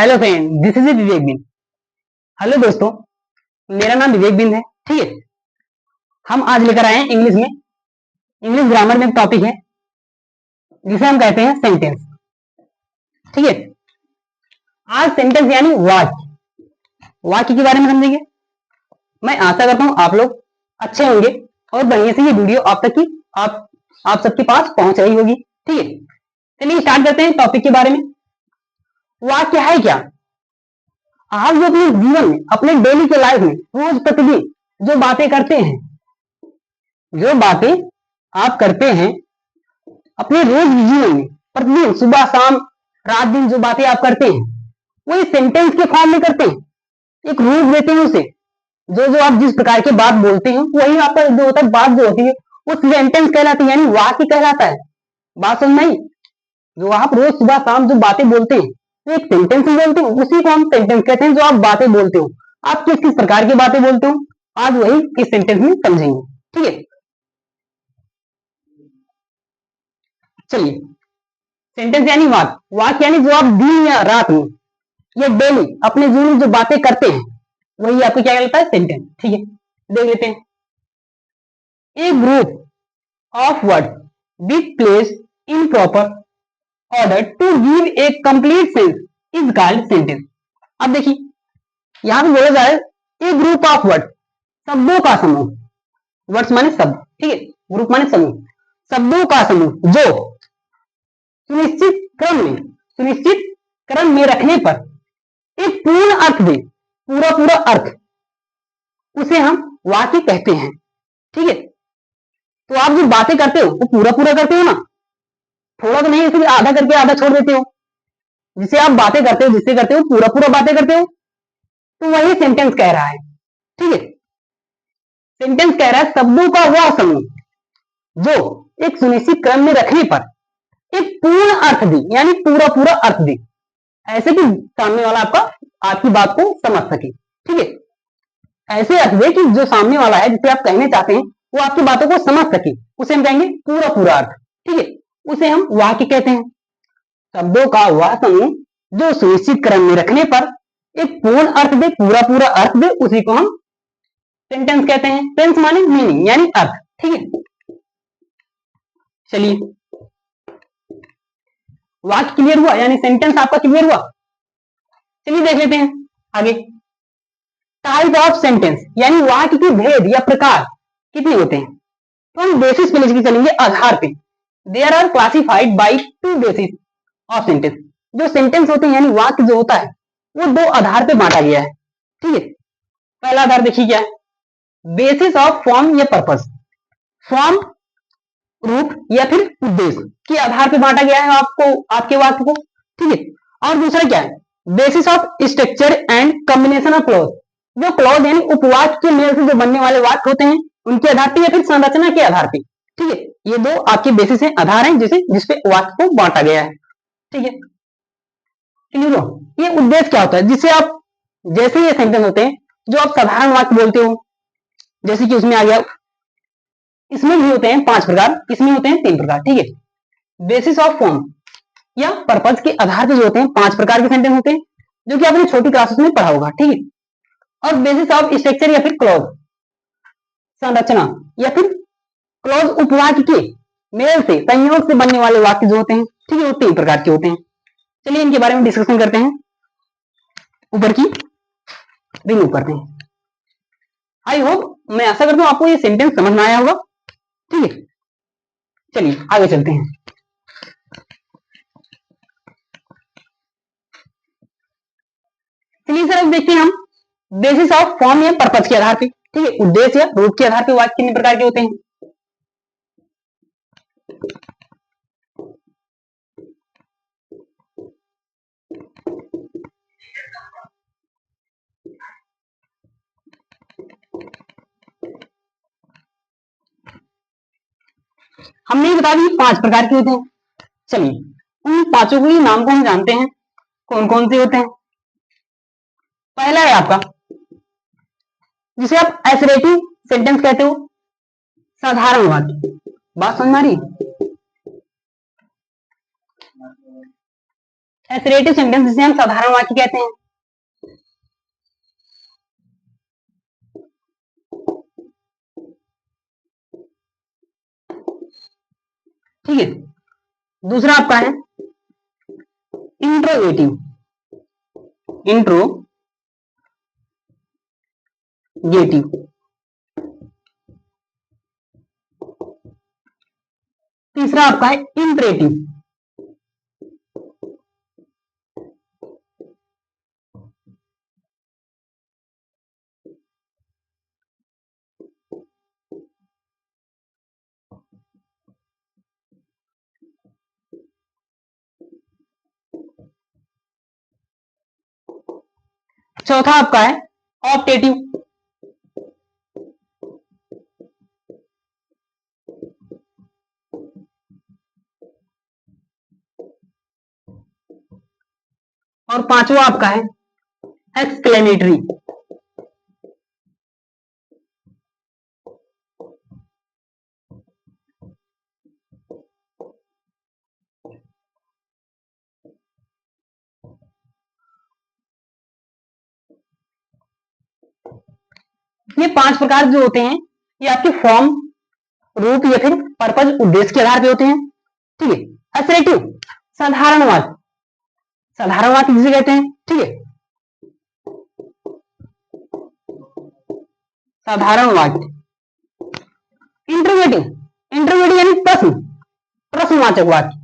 Hello friend, this is Vivek Bind. Hello दोस्तों, मेरा नाम विवेक बिंद है। ठीक है, हम आज लेकर आए हैं इंग्लिश में, इंग्लिश ग्रामर में एक टॉपिक है जिसे हम कहते हैं सेंटेंस। ठीक है, आज सेंटेंस यानी वाक्य, वाक्य के बारे में समझेंगे। मैं आशा करता हूं आप लोग अच्छे होंगे और बढ़िया से ये वीडियो आप तक की आप सबके पास पहुंच रही होगी। ठीक है, चलिए स्टार्ट करते हैं टॉपिक के बारे में। वाक्य है क्या? आप जो अपने जीवन में, अपने डेली के लाइफ में रोज प्रतिदिन जो बातें करते हैं, जो बातें आप करते हैं अपने रोज जीवन में, प्रतिदिन सुबह शाम रात दिन जो बातें आप करते हैं वो इस सेंटेंस के फॉर्म में करते हैं। एक रूल देते हैं उसे, जो जो आप जिस प्रकार की बात बोलते हैं वही आपका जो होता है बात जो होती है वो सेंटेंस कहलाती है, यानी वाक्य कहलाता है। बात समझ में आई? जो आप रोज सुबह शाम जो बातें बोलते हैं तो एक सेंटेंस में बोलते हो, उसी को हम सेंटेंस कहते हैं। जो आप बातें बोलते हो, आप किस किस प्रकार की बातें बोलते हो आज वही इस सेंटेंस में समझेंगे। ठीक है, चलिए। सेंटेंस यानी वाक्य, वाक्य यानी जो आप दिन या रात में या डेली अपने जीवन में जो बातें करते हैं वही आपको क्या कहलाता है? सेंटेंस। ठीक है, देख लेते हैं। A group of word be place in proper order to give a complete sense is called sentence. अब देखिए, यहां पे बोला जाए ए ग्रुप ऑफ वर्ड, शब्दों का समूह। वर्ड्स माने शब्द, ठीक है, ग्रुप माने समूह, शब्दों का समूह जो सुनिश्चित क्रम में रखने पर एक पूर्ण अर्थ दे, पूरा पूरा अर्थ, उसे हम वाक्य कहते हैं। ठीक है, तो आप जो बातें करते हो वो पूरा पूरा करते हो ना, थोड़ा तो नहीं, इसलिए आधा करके आधा छोड़ देते हो। जिसे आप बातें करते हो, जिससे करते हो पूरा पूरा बातें करते हो, तो वही सेंटेंस कह रहा है। ठीक है, सेंटेंस कह रहा है शब्दों का वह समूह जो एक सुनिश्चित क्रम में रखने पर एक पूर्ण अर्थ दे, यानी पूरा पूरा अर्थ दे, ऐसे कि सामने वाला आपकी बात को समझ सके। ठीक है, ऐसे अर्थ दे कि जो सामने वाला है जिसे आप कहने चाहते हैं वो आपकी बातों को समझ सके, उसे हम कहेंगे पूरा पूरा अर्थ। ठीक है, उसे हम वाक्य कहते हैं। शब्दों का वह समूह जो सुनिश्चित क्रम में रखने पर एक पूर्ण अर्थ दे, पूरा पूरा अर्थ दे, उसी को हम सेंटेंस कहते हैं। सेंस माने मीनिंग, यानी अर्थ। ठीक है, चलिए, वाक्य क्लियर हुआ, यानी सेंटेंस आपका क्लियर हुआ। चलिए देख लेते हैं आगे। टाइप ऑफ सेंटेंस, यानी वाक्य के भेद या प्रकार कितने होते हैं, तो हम बेसिस पे लेके चलेंगे, आधार पे। There are classified by two basis of sentence. जो सेंटेंस होते हैं यानी वाक्य जो होता है वो दो आधार पे बांटा गया है। ठीक है, पहला आधार देखिए क्या है, बेसिस ऑफ फॉर्म या पर्पस। फॉर्म, रूप या फिर उद्देश्य के आधार पे बांटा गया है आपको, आपके वाक्य को। ठीक है, और दूसरा क्या है, basis of structure and combination of clause. जो क्लॉज यानी उपवाक्य के मेल से जो बनने वाले वाक्य होते हैं उनके आधार पे या फिर संरचना के आधार पे। ठीक है, ये दो आपके बेसिस है, आधार है जिसपे वाक्य को बांटा गया है। ठीक है, क्लियर हो? ये उद्देश्य क्या होता है, जिससे आप, जैसे ये सेंटेंस होते हैं जो आप साधारण वाक्य बोलते हो, जैसे कि उसमें आ गया, इसमें भी होते हैं 5 प्रकार, इसमें होते हैं 3 प्रकार। ठीक है, बेसिस ऑफ फॉर्म या पर्पज के आधार पर जो होते हैं 5 प्रकार के सेंटेंस होते हैं, जो कि आपने छोटी क्लासेस में पढ़ा होगा। ठीक है, और बेसिस ऑफ स्ट्रक्चर या फिर क्लॉज, संरचना या फिर क्लॉज उपवाक्य के मेल से, संयोग से बनने वाले वाक्य जो होते हैं, ठीक है, वो 3 प्रकार के होते हैं। चलिए इनके बारे में डिस्कशन करते हैं, ऊपर की रिमूव करते हैं। आई होप, मैं आशा करता हूं आपको ये सेंटेंस समझ में आया होगा। ठीक है, चलिए आगे चलते हैं। चलिए सर, अब देखते हैं हम बेसिस ऑफ फॉर्म या पर्पज के आधार पे, ठीक है, उद्देश्य या रूप के आधार पे वाक्य कितने प्रकार के होते हैं। हमने बता दी 5 प्रकार के होते हैं। चलिए उन पांचों के नाम को हम जानते हैं, कौन कौन से होते हैं। पहला है आपका, जिसे आप एसरेटिव सेंटेंस कहते हो, साधारण वाक्य। बात समझ आ रही? एसरेटिव सेंटेंस जिसे हम साधारण वाक्य कहते हैं। ठीक है, दूसरा आपका है इंट्रोगेटिव। तीसरा आपका है इंपरेटिव। चौथा आपका है ऑप्टेटिव। और पांचवा आपका है एक्सक्लेमेटरी। ये 5 प्रकार जो होते हैं ये आपके फॉर्म, रूप या फिर पर्पज, उद्देश्य के आधार पे होते हैं। ठीक है, असरेटिव साधारण वाक्य, साधारण वाक्य जिसे कहते हैं। ठीक है, साधारण वाक्य। इंटरोगेटिव, इंटरोगेटिव यानी प्रश्न, प्रश्नवाचक वाक्य।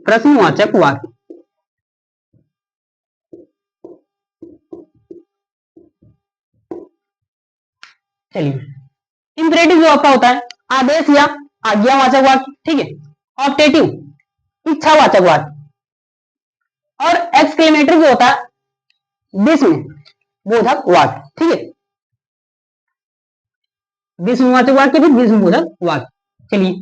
प्रश्नवाचक वाक्य। चलिए, इंपरेटिव जो आपका होता है आदेश या आज्ञावाचक वाक्य। ठीक है, ऑप्टेटिव इच्छावाचक वाक्य, और एक्सक्लेमेटरी जो होता है विस्मय बोधक वाक्य। ठीक है, विस्मयवाचक वाक्य फिर विस्मय बोधक वाक्य। चलिए,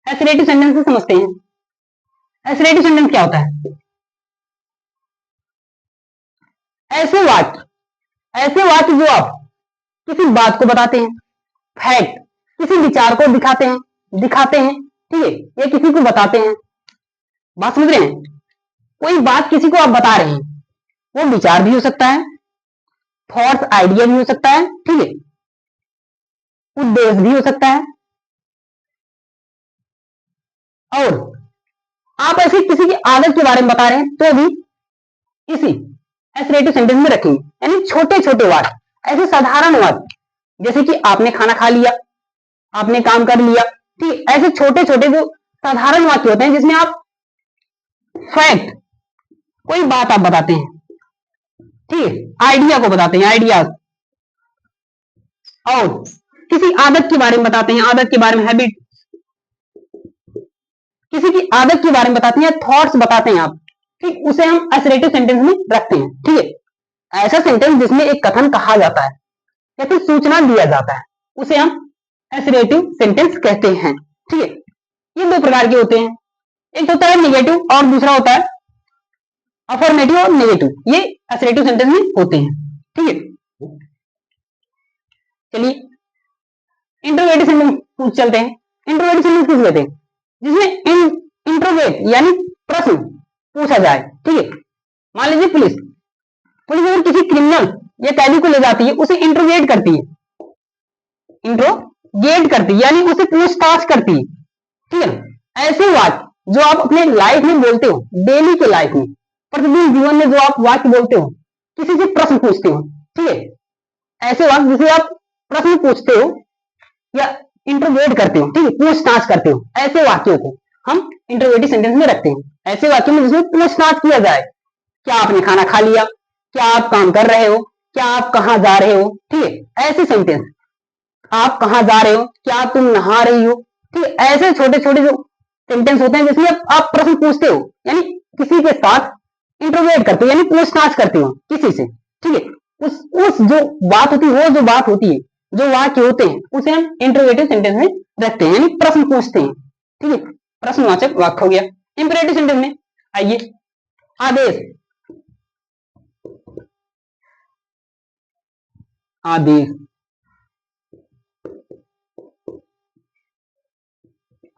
एसरेटिव सेंटेंस से समझते हैं। एसरेटिव सेंटेंस क्या होता है? ऐसे वाक्य जो आप किसी बात को बताते हैं, फैक्ट, किसी विचार को दिखाते हैं। ठीक है, ये किसी को बताते हैं। बात समझ रहे हैं? कोई बात किसी को आप बता रहे हैं, वो विचार भी हो सकता है, थॉट्स आइडिया भी हो सकता है। ठीक है, उद्देश्य भी हो सकता है। और आप ऐसे किसी की आदत के बारे में बता रहे हैं तो भी इसी एसरेटिव सेंटेंस में रखेंगे। यानी छोटे छोटे वाक्य, ऐसे साधारण वाक्य, जैसे कि आपने खाना खा लिया, आपने काम कर लिया। ठीक, ऐसे छोटे छोटे जो साधारण वाक्य होते हैं जिसमें आप फैक्ट, कोई बात आप बताते हैं। ठीक है, आइडिया को बताते हैं, आइडियाज, और किसी आदत के बारे में बताते हैं, आदत के बारे में, हैबिट, किसी की आदत के बारे में बताते हैं, थॉट्स बताते हैं आप। ठीक, उसे हम एसरेटिव सेंटेंस में रखते हैं। ठीक है, ऐसा सेंटेंस जिसमें एक कथन कहा जाता है या फिर सूचना दिया जाता है, उसे हम एसरेटिव सेंटेंस कहते हैं। ठीक है, ये 2 प्रकार के होते हैं, एक होता है निगेटिव और दूसरा होता है अफर्मेटिव और नेगेटिव। ये एसरेटिव सेंटेंस में होते हैं। ठीक है, चलिए इंट्रोगेटिव सेंटेंस चलते हैं। इंट्रोगेटिव सेंटेंस किसे कहते हैं? जिसमें इंट्रोगेट यानी प्रश्न पूछा जाए। ठीक है, मान लीजिए पुलिस पुलिस अगर किसी क्रिमिनल या कैदी को ले जाती है, उसे इंट्रोगेट करती है, यानी उसे पूछताछ करती है। ठीक है, ऐसे वाक्य जो आप अपने लाइफ में बोलते हो, डेली के लाइफ में, प्रतिदिन जीवन में जो आप वाक्य बोलते हो, किसी से प्रश्न पूछते हो। ठीक है, ऐसे वाक्य जिसे आप प्रश्न पूछते हो या इंट्रोगेट करते हो, ठीक है, पूछताछ करते हो, ऐसे वाक्यों को हम इंट्रोगेटिव सेंटेंस में रखते हैं। ऐसे वाक्यों में जिसमें पूछताछ किया जाए, क्या आपने खाना खा लिया, क्या आप काम कर रहे हो, क्या आप कहां जा रहे हो। ठीक है, ऐसे सेंटेंस, आप कहां जा रहे हो, क्या तुम नहा रही हो। ठीक है, ऐसे छोटे छोटे जो सेंटेंस होते हैं जिसमें आप प्रश्न पूछते हो, यानी किसी के साथ इंट्रोगेट करते हो, यानी पूछताछ करते हो किसी से। ठीक है, उस जो बात होती है, वो जो बात होती है, जो वाक्य होते हैं, उसे हम इंट्रोगेटिव सेंटेंस में रखते हैं, यानी प्रश्न पूछते हैं। ठीक है, प्रश्नवाचक वाक्य हो गया। इंपरेटिव सेंटेंस में आइए, आदेश, आदेश,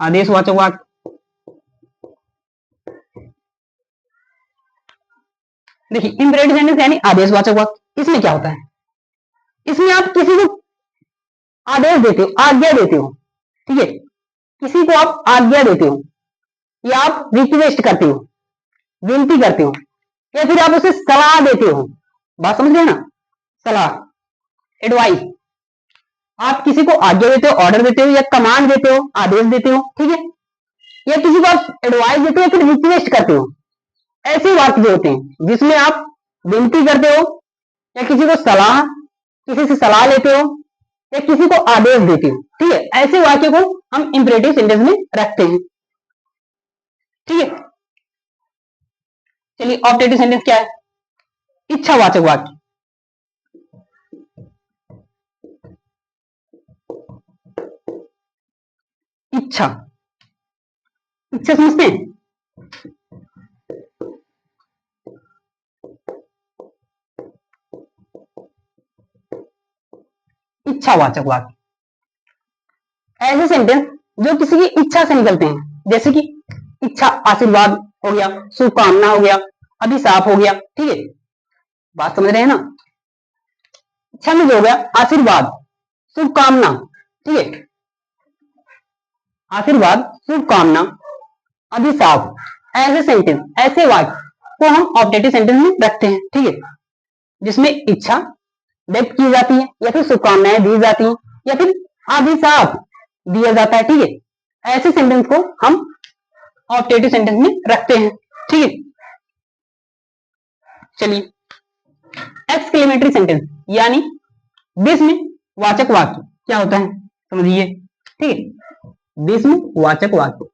आदेशवाचक वाक्य। देखिए इंपरेटिव सेंटेंस यानी आदेशवाचक वाक्य, इसमें क्या होता है, इसमें आप किसी को आदेश देते हो, आज्ञा देते हो, ठीक है, किसी को आप आज्ञा देते हो या आप रिक्वेस्ट करते हो, विनती करते हो, या फिर आप उसे सलाह देते हो। बात समझ रहे ना, सलाह, एडवाइस। आप किसी को आज्ञा देते हो, ऑर्डर देते हो, या कमांड देते हो, आदेश देते हो, ठीक है, या किसी को आप एडवाइस देते हो या फिर रिक्वेस्ट करते हो। ऐसे वाक्य जो होते हैं जिसमें आप विनती करते हो या किसी को सलाह, किसी से सलाह लेते हो या किसी को आदेश देते हो, ठीक है, ऐसे वाक्य को हम इंपरेटिव सेंटेंस में रखते हैं, ठीक है। चलिए ऑब्जेक्टिव सेंटेंस क्या है, इच्छावाचक वाक्य। इच्छा, इच्छा समझते हैं, इच्छावाचक वाक्य ऐसे सेंटेंस जो किसी की इच्छा से निकलते हैं, जैसे कि इच्छा आशीर्वाद हो गया, शुभकामना हो गया, अभिशाप हो गया, ठीक है। बात समझ रहे हैं ना, इच्छा में जो हो गया आशीर्वाद, शुभकामना, ठीक है, आशीर्वाद, शुभकामना, अभिशाप, ऐसे सेंटेंस, ऐसे वाक्य को हम ऑब्जेक्टिव सेंटेंस में रखते हैं, ठीक है, जिसमें इच्छा व्यक्त की जाती है या फिर शुभकामनाएं दी जाती हैं या फिर अभिशाप दिया जाता है, ठीक है। ऐसे सेंटेंस को हम ऑब्जेक्टिव सेंटेंस में रखते हैं, ठीक है। चलिए एक्सक्लेमेटरी सेंटेंस यानी विस्मय वाचक वाक्य क्या होता है समझिए, ठीक है, विस्मय वाचक वाक्य।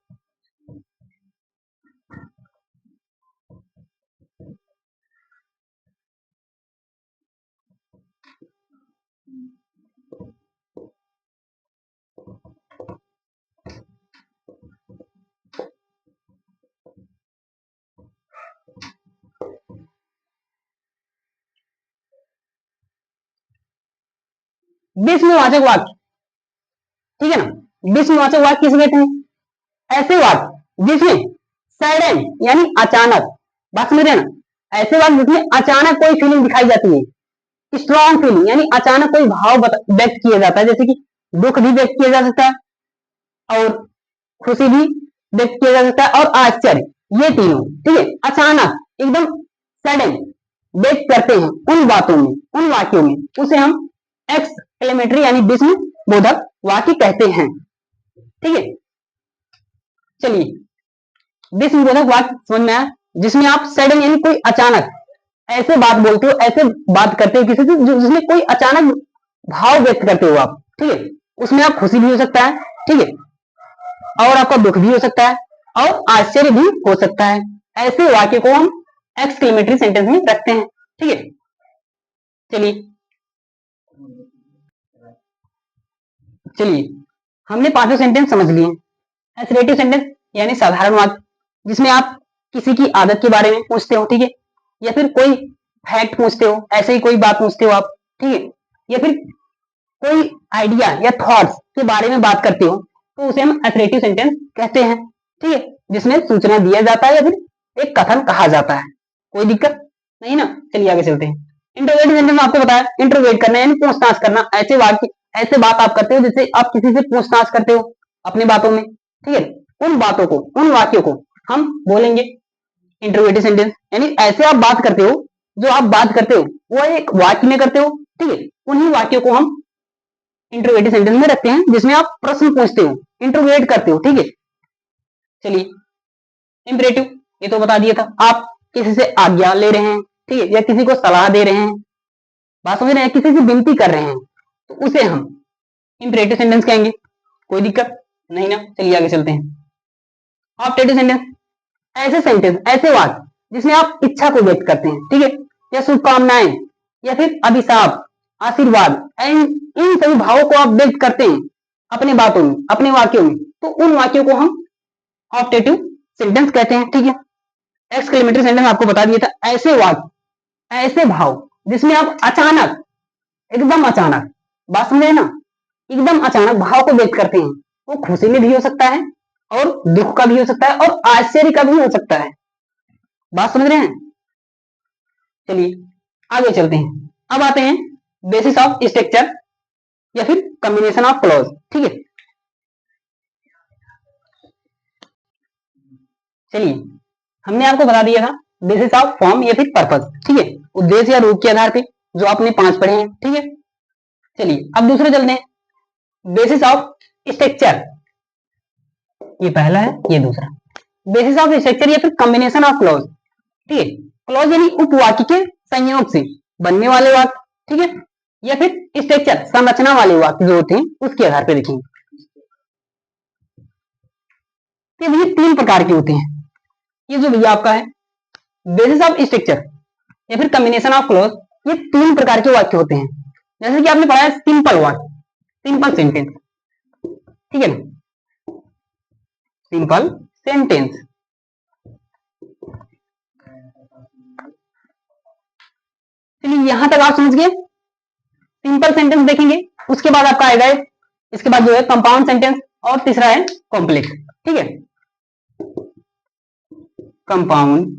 विस्मयवाचक वाक्य, ठीक है ना, विस्मयवाचक वाक्य किसे कहते हैं, ऐसे वाक्य जिसमें सडन यानी अचानक, बात समझ रहे हैं ना, ऐसे वाक्य जिसमें अचानक कोई फीलिंग दिखाई जाती है, स्ट्रॉन्ग फीलिंग यानी अचानक कोई भाव व्यक्त किया जाता है, जैसे कि दुख भी व्यक्त किया जा सकता है और खुशी भी व्यक्त किया जा सकता है और आश्चर्य, ये तीनों, ठीक है, अचानक एकदम सडन व्यक्त करते हैं उन बातों में, उन वाक्यों में, उसे हम एक्सक्लेमेटरी यानी विस्मय बोधक वाक्य कहते हैं, ठीक है। चलिए विस्मय बोधक वाक्य समझ में आया, जिसमें आप सडन यानी कोई अचानक ऐसे बात बोलते हो, ऐसे बात करते हो किसी से जिसमें कोई अचानक भाव व्यक्त करते हो आप, ठीक है, उसमें आप खुशी भी हो सकता है, ठीक है, और आपका दुख भी हो सकता है और आश्चर्य भी हो सकता है। ऐसे वाक्य को हम एक्सक्लेमेटरी सेंटेंस में रखते हैं, ठीक है। चलिए चलिए हमने पांचों सेंटेंस समझ लिए। एसरेटिव सेंटेंस यानी साधारण वाक्य जिसमें आप किसी की आदत के बारे में पूछते हो, ठीक है, या फिर कोई फैक्ट पूछते हो, ऐसे ही कोई बात पूछते हो आप, ठीक है, या फिर कोई आइडिया या थॉट्स के बारे में बात करते हो, तो उसे हम एसरेटिव सेंटेंस कहते हैं, ठीक है, जिसमें सूचना दिया जाता है या फिर एक कथन कहा जाता है। कोई दिक्कत नहीं ना, चलिए आगे चलते हैं। इंट्रोगेटिव सेंटेंस में आपको बताया, इंट्रोगेट करना यानी पूछताछ करना, ऐसे वाक्य, ऐसे बात आप करते हो जैसे आप किसी से पूछताछ करते हो अपनी बातों में, ठीक है, उन बातों को, उन वाक्यों को हम बोलेंगे इंट्रोगेटिव सेंटेंस, यानी ऐसे आप बात करते हो, जो आप बात करते हो वो एक वाक्य में करते हो, ठीक है, उन्हीं वाक्यों को हम इंट्रोगेटिव सेंटेंस में रखते हैं जिसमें आप प्रश्न पूछते हो, इंट्रोगेट करते हो, ठीक है। चलिए इंपरेटिव ये तो बता दिया था, आप किसी से आज्ञा ले रहे हैं, ठीक है, या किसी को सलाह दे रहे हैं, बात समझ रहे हैं, किसी से विनती कर रहे हैं, तो उसे हम इंपरेटिव सेंटेंस कहेंगे। कोई दिक्कत नहीं ना, चलिए आगे चलते हैं। ऑब्जेक्टिव सेंटेंस ऐसे सेंटेंस, ऐसे वाक्य जिसमें आप इच्छा को व्यक्त करते हैं, ठीक है, या शुभकामनाएं या फिर अभिशाप, आशीर्वाद, इन सभी भावों को आप व्यक्त करते हैं अपने बातों में, अपने वाक्यों में, तो उन वाक्यों को हम ऑब्जेक्टिव सेंटेंस कहते हैं, ठीक है। एक्सक्लेमेटरी सेंटेंस आपको बता दिया था, ऐसे वाक्य, ऐसे भाव जिसमें आप अचानक एकदम अचानक, बात समझे ना, एकदम अचानक भाव को व्यक्त करते हैं। वो खुशी में भी हो सकता है और दुख का भी हो सकता है और आश्चर्य का भी हो सकता है। बात समझ रहे हैं? चलिए आगे चलते हैं। अब आते हैं बेसिस ऑफ स्ट्रक्चर या फिर कॉम्बिनेशन ऑफ क्लॉज। ठीक है, चलिए हमने आपको बता दिया था बेसिस ऑफ फॉर्म या फिर पर्पस। ठीक है, उद्देश्य या रूप के आधार पे, जो आपने 5 पढ़े हैं। ठीक है, चलिए अब दूसरे चलते हैं। बेसिस ऑफ स्ट्रक्चर, ये पहला है, ये दूसरा। बेसिस ऑफ स्ट्रक्चर या फिर कॉम्बिनेशन ऑफ क्लॉज। ठीक है, क्लॉज यानी उपवाक्य के संयोग से बनने वाले वाक्य। ठीक है, या फिर स्ट्रक्चर संरचना वाले वाक्य जो होते हैं उसके आधार पर देखेंगे। तो ये 3 प्रकार के होते हैं। ये जो भैया आपका है बेसिस ऑफ स्ट्रक्चर या फिर कॉम्बिनेशन ऑफ क्लॉज, ये 3 प्रकार के वाक्य होते हैं। जैसे कि आपने पढ़ा है सिंपल वाक्य, सिंपल सेंटेंस। ठीक है ना, सिंपल सेंटेंस। चलिए यहां तक आप समझ गए। सिंपल सेंटेंस देखेंगे, उसके बाद आपका आएगा इसके बाद जो है कंपाउंड सेंटेंस और तीसरा है कॉम्प्लेक्स। ठीक है, कंपाउंड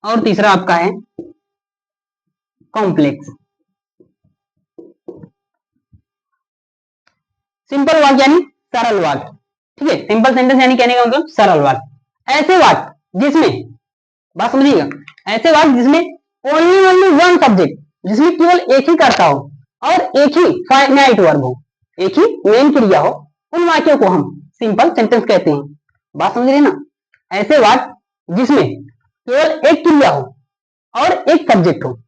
और तीसरा आपका है कॉम्प्लेक्स। सिंपल वाक्य यानी सरल वाक्य। ठीक है, सिंपल सेंटेंस यानी कहने का मतलब सरल वाक्य। ऐसे वाक्य जिसमें, बात समझिएगा, ऐसे वाक्य जिसमें ओनली वन सब्जेक्ट, जिसमें केवल एक ही कर्ता हो और एक ही फाइनाइट वर्ब हो, एक ही मेन क्रिया हो, उन वाक्यों को हम सिंपल सेंटेंस कहते हैं। बात समझ रहे ना? ऐसे वाक्य जिसमें केवल एक क्रिया हो और एक सब्जेक्ट हो,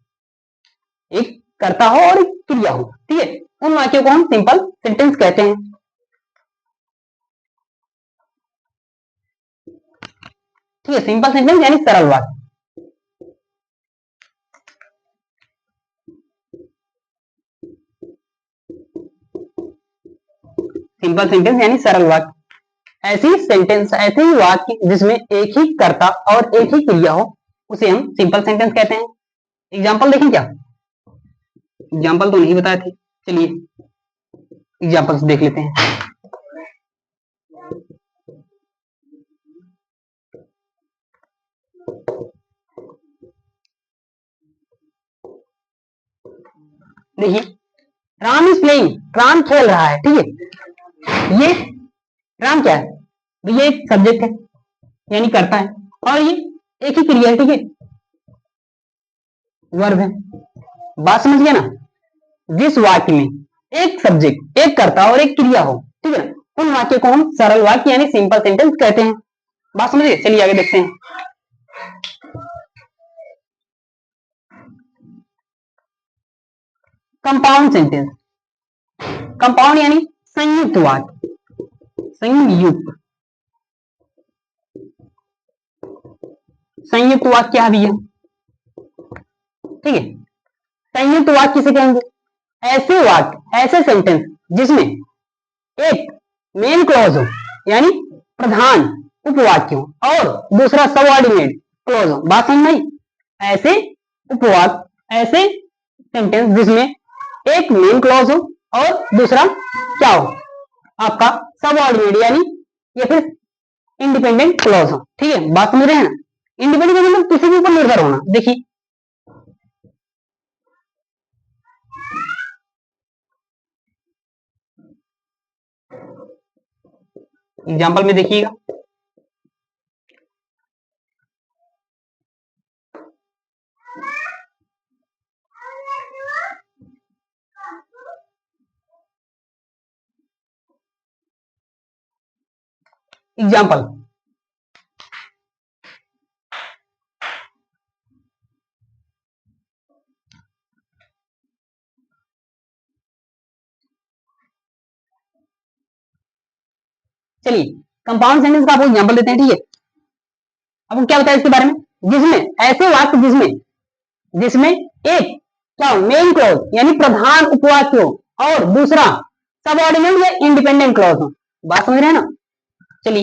एक कर्ता हो और एक क्रिया हो, ठीक है, उन वाक्यों को हम सिंपल सेंटेंस कहते हैं। ठीक है, सिंपल सेंटेंस यानी सरल वाक्य। सिंपल सेंटेंस यानी सरल वाक्य। ऐसी सेंटेंस, ऐसे ही वाक्य जिसमें एक ही कर्ता और एक ही क्रिया हो, उसे हम सिंपल सेंटेंस कहते हैं। एग्जाम्पल देखें क्या? एग्जाम्पल तो नहीं बताए थे, चलिए एग्जाम्पल्स देख लेते हैं। देखिए, राम इज प्लेइंग, राम खेल रहा है। ठीक है, ये राम क्या है? ये एक सब्जेक्ट है यानी करता है, और ये एक ही क्रिया है। ठीक है, वर्ब है। बात समझ गया ना? जिस वाक्य में एक सब्जेक्ट, एक कर्ता और एक क्रिया हो, ठीक है, उन वाक्य को हम सरल वाक्य यानी सिंपल सेंटेंस कहते हैं। बात समझिए, चलिए आगे देखते हैं। कंपाउंड सेंटेंस, कंपाउंड यानी संयुक्त वाक्य, संयुक्त, संयुक्त वाक्य क्या भी है? ठीक है, संयुक्त वाक्य किसे कहेंगे? ऐसे वाक्य, ऐसे सेंटेंस जिसमें एक मेन क्लॉज हो यानी प्रधान उपवाक्य हो और दूसरा सबऑर्डिनेट क्लॉज हो। बात समझ में? ऐसे उपवाक्य, ऐसे सेंटेंस जिसमें एक मेन क्लॉज हो और दूसरा क्या हो? आपका सबऑर्डिनेट यानी या फिर इंडिपेंडेंट क्लॉज हो। ठीक है, बात समझ रहे हैं? इंडिपेंडेंट मतलब किसी के ऊपर निर्भर होना। देखिए, एग्जाम्पल में देखिएगा। एग्जाम्पल, चलिए कंपाउंड सेंटेंस का आपको एग्जाम्पल देते हैं। ठीक है, आपको क्या बताया इसके बारे में? जिसमें, ऐसे वाक्य जिसमें, जिसमें एक क्या मेन क्लॉज यानी प्रधान उपवाक्य हो और दूसरा सबऑर्डिनेट या इंडिपेंडेंट क्लॉज हो। बात समझ रहे हैं ना? चलिए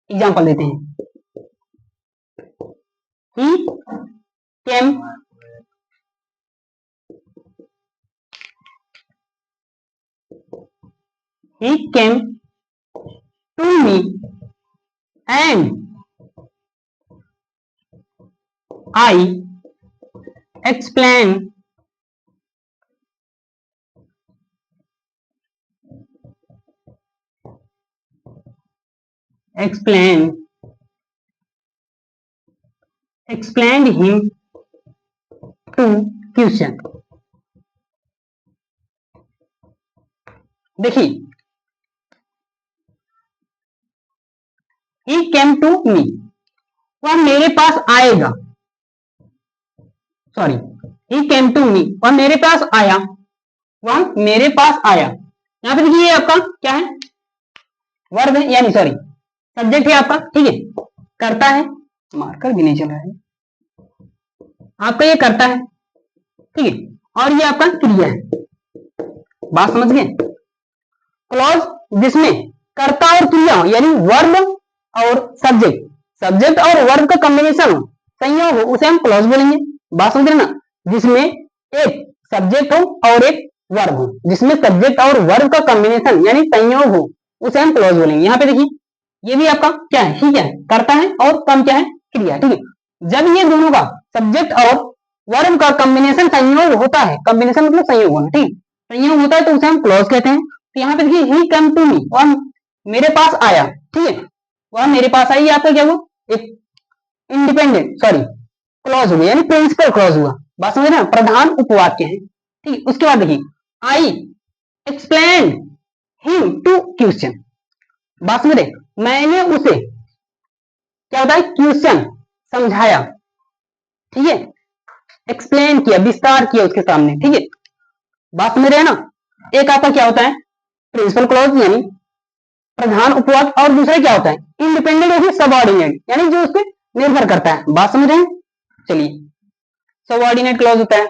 एग्जाम्पल देते हैं। He came to me and I explain explained him to question। देखिए he came to me, वह मेरे पास आएगा, sorry he came to me, वह मेरे पास आया, वह मेरे पास आया। यहां पे देखिए आपका क्या है, वर्ब है, यानी सॉरी सब्जेक्ट है आपका, ठीक है, करता है, मार्कर भी नहीं चल रहा है आपका, ये करता है, ठीक है, और ये आपका क्रिया है, बात समझ गए। क्लॉज जिसमें कर्ता और क्रिया हो, यानी वर्ब और सब्जेक्ट, सब्जेक्ट और वर्ब का कॉम्बिनेशन हो, संयोग हो, उसे हम क्लॉज बोलेंगे। बात समझ रहे ना, जिसमें एक सब्जेक्ट हो और एक वर्ब हो, जिसमें सब्जेक्ट और वर्ब का कॉम्बिनेशन यानी संयोग हो, उसे हम क्लॉज बोलेंगे। यहाँ पे देखिए ये भी आपका क्या है, ही क्या है, करता है, और कम क्या है, क्रिया, ठीक है। जब ये दोनों का सब्जेक्ट और वर्ब का कॉम्बिनेशन संयोग होता है, कॉम्बिनेशन मतलब संयोग होना, ठीक, संयोग होता है तो उसे हम क्लॉज कहते हैं। तो यहाँ पे देखिए ही कम टू मी, वह मेरे पास आया, ठीक है, वह मेरे पास आई, आपका क्या हुआ, एक इंडिपेंडेंट सॉरी क्लॉज हो गया, यानी प्रिंसिपल क्लॉज हुआ। बात समझ रहे, प्रधान उपवाक्य है, ठीक। उसके बाद देखिए I explain him to question, बात समझ रहे, मैंने उसे क्या होता है, क्वेश्चन समझाया, ठीक है, एक्सप्लेन किया, विस्तार किया उसके सामने, ठीक है, बात समझ रहे हैं ना। एक आपका क्या होता है प्रिंसिपल क्लॉज यानी प्रधान उपवाक्य, और दूसरा क्या होता है इंडिपेंडेंट या फिर सबऑर्डिनेट, यानी जो उस पर निर्भर करता है। बात समझ रहे हैं, चलिए सबऑर्डिनेट क्लॉज होता है